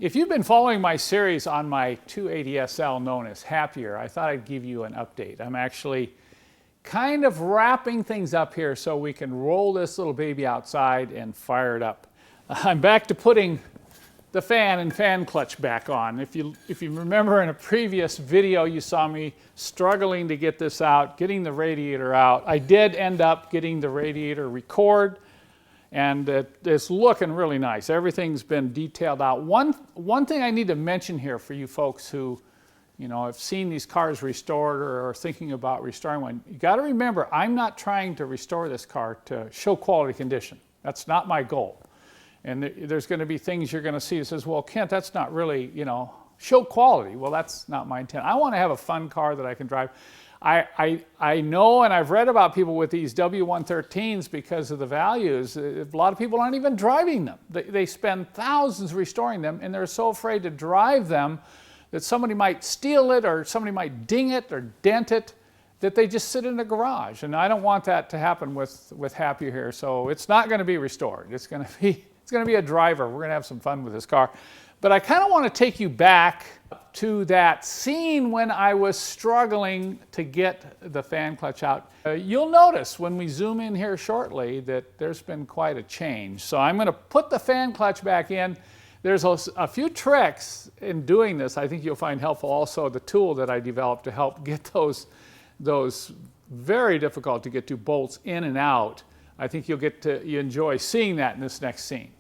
If you've been following my series on my 280SL known as Happier, I thought I'd give you an update. I'm actually kind of wrapping things up here so we can roll this little baby outside and fire it up. I'm back to putting the fan and fan clutch back on. If you remember in a previous video, you saw me struggling to get this out, getting the radiator out. I did end up getting the radiator record, and it's looking really nice. Everything's been detailed out. One thing I need to mention here for you folks who, have seen these cars restored or are thinking about restoring one, you got to remember, I'm not trying to restore this car to show quality condition. That's not my goal. And there's going to be things you're going to see that says, well, Kent, that's not really, show quality. Well, that's not my intent. I want to have a fun car that I can drive. I know, and I've read about people with these W113s because of the values. A lot of people aren't even driving them. They spend thousands restoring them, and they're so afraid to drive them that somebody might steal it or somebody might ding it or dent it, that they just sit in the garage. And I don't want that to happen with Happier here. So it's not going to be restored. It's going to be a driver. We're going to have some fun with this car. But I kind of want to take you back to that scene when I was struggling to get the fan clutch out. You'll notice when we zoom in here shortly that there's been quite a change. So I'm going to put the fan clutch back in. There's a few tricks in doing this I think you'll find helpful. Also, the tool that I developed to help get those very difficult to get to bolts in and out. I think you enjoy seeing that in this next scene.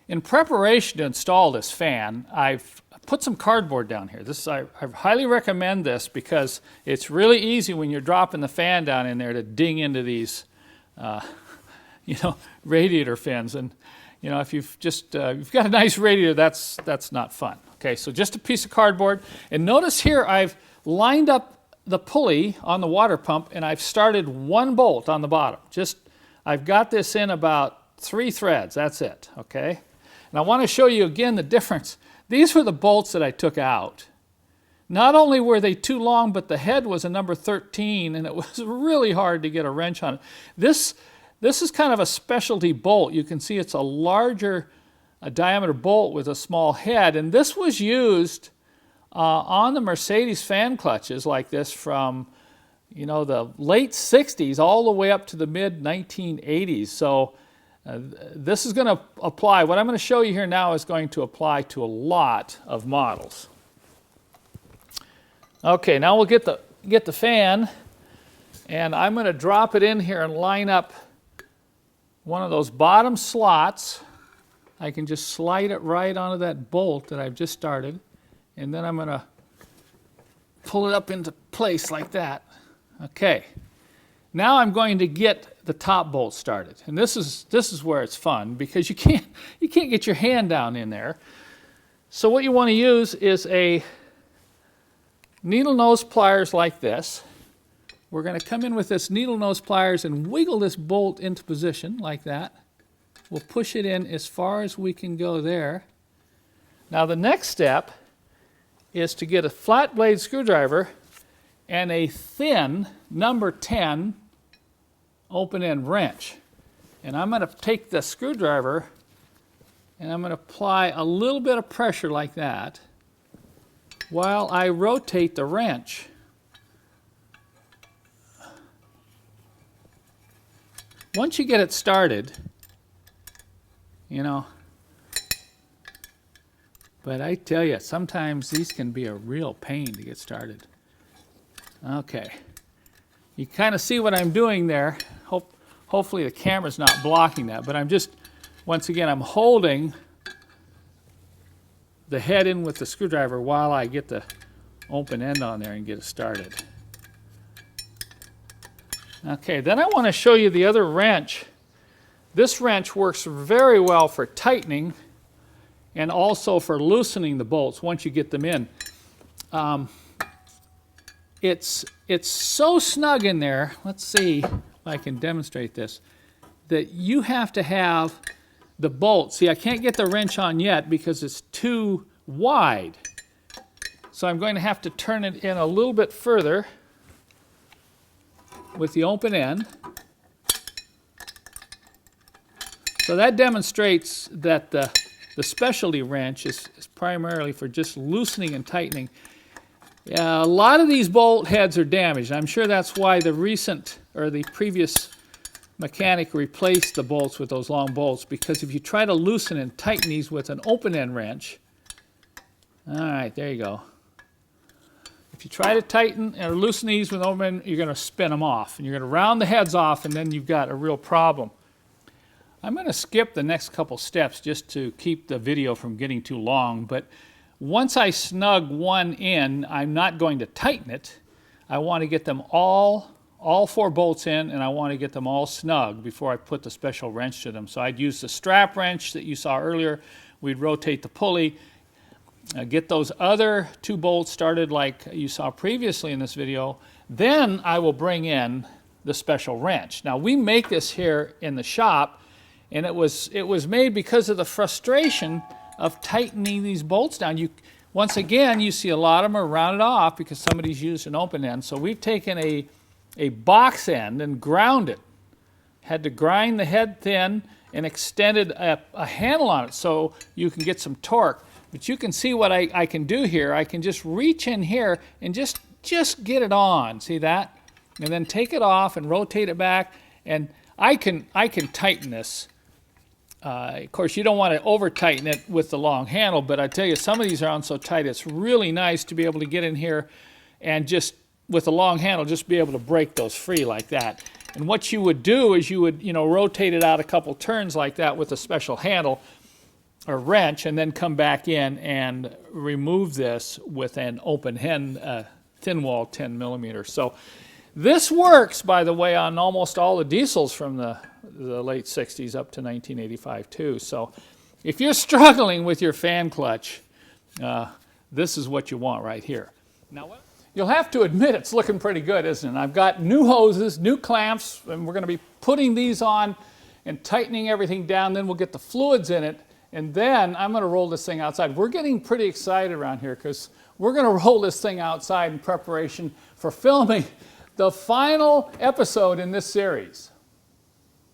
In preparation to install this fan, I've put some cardboard down here. I highly recommend this because it's really easy when you're dropping the fan down in there to ding into these, radiator fins. And if you've got a nice radiator, that's not fun. Okay, so just a piece of cardboard. And notice here I've lined up the pulley on the water pump, and I've started one bolt on the bottom. I've got this in about 3 threads. That's it. Okay. And I want to show you again the difference. These were the bolts that I took out. Not only were they too long, but the head was a number 13, and it was really hard to get a wrench on it. This is kind of a specialty bolt. You can see it's a larger diameter bolt with a small head, and this was used on the Mercedes fan clutches like this from the late 60s all the way up to the mid 1980s. So this is going to apply. What I'm going to show you here now is going to apply to a lot of models. Okay, now we'll get the fan, and I'm going to drop it in here and line up one of those bottom slots. I can just slide it right onto that bolt that I've just started, and then I'm going to pull it up into place like that. Okay. Now I'm going to get the top bolt started, and this is where it's fun because you can't get your hand down in there. So what you want to use is a needle nose pliers like this. We're going to come in with this needle nose pliers and wiggle this bolt into position like that. We'll push it in as far as we can go there. Now the next step is to get a flat blade screwdriver and a thin number 10 open-end wrench. And I'm going to take the screwdriver and I'm going to apply a little bit of pressure like that while I rotate the wrench. Once you get it started, but I tell you, sometimes these can be a real pain to get started. Okay, you kind of see what I'm doing there. Hopefully the camera's not blocking that, but once again, I'm holding the head in with the screwdriver while I get the open end on there and get it started. Okay, then I want to show you the other wrench. This wrench works very well for tightening and also for loosening the bolts once you get them in. It's so snug in there, let's see if I can demonstrate this, that you have to have the bolt. See, I can't get the wrench on yet because it's too wide. So I'm going to have to turn it in a little bit further with the open end. So that demonstrates that the The specialty wrench is primarily for just loosening and tightening. A lot of these bolt heads are damaged. I'm sure that's why the previous mechanic replaced the bolts with those long bolts, because if you try to loosen and tighten these with an open end wrench, all right, there you go. If you try to tighten or loosen these with open end, you're going to spin them off, and you're going to round the heads off, and then you've got a real problem. I'm going to skip the next couple steps just to keep the video from getting too long, but once I snug one in, I'm not going to tighten it. I want to get them all 4 bolts in, and I want to get them all snug before I put the special wrench to them. So I'd use the strap wrench that you saw earlier. We'd rotate the pulley, get those other 2 bolts started like you saw previously in this video. Then I will bring in the special wrench. Now we make this here in the shop, and it was made because of the frustration of tightening these bolts down. Once again, you see a lot of them are rounded off because somebody's used an open end. So we've taken a box end and ground it. Had to grind the head thin and extended a handle on it so you can get some torque. But you can see what I can do here. I can just reach in here and just get it on. See that? And then take it off and rotate it back. And I can tighten this. Of course, you don't want to over-tighten it with the long handle, but I tell you, some of these are on so tight, it's really nice to be able to get in here and just, with the long handle, just be able to break those free like that. And what you would do is you would, rotate it out a couple turns like that with a special handle or wrench, and then come back in and remove this with an open end, thin wall 10 millimeters. So this works, by the way, on almost all the diesels from the late 60s up to 1985 too. So if you're struggling with your fan clutch, this is what you want right here. Now, you'll have to admit it's looking pretty good, isn't it? I've got new hoses, new clamps, and we're going to be putting these on and tightening everything down. Then we'll get the fluids in it, and then I'm going to roll this thing outside. We're getting pretty excited around here because we're going to roll this thing outside in preparation for filming the final episode in this series.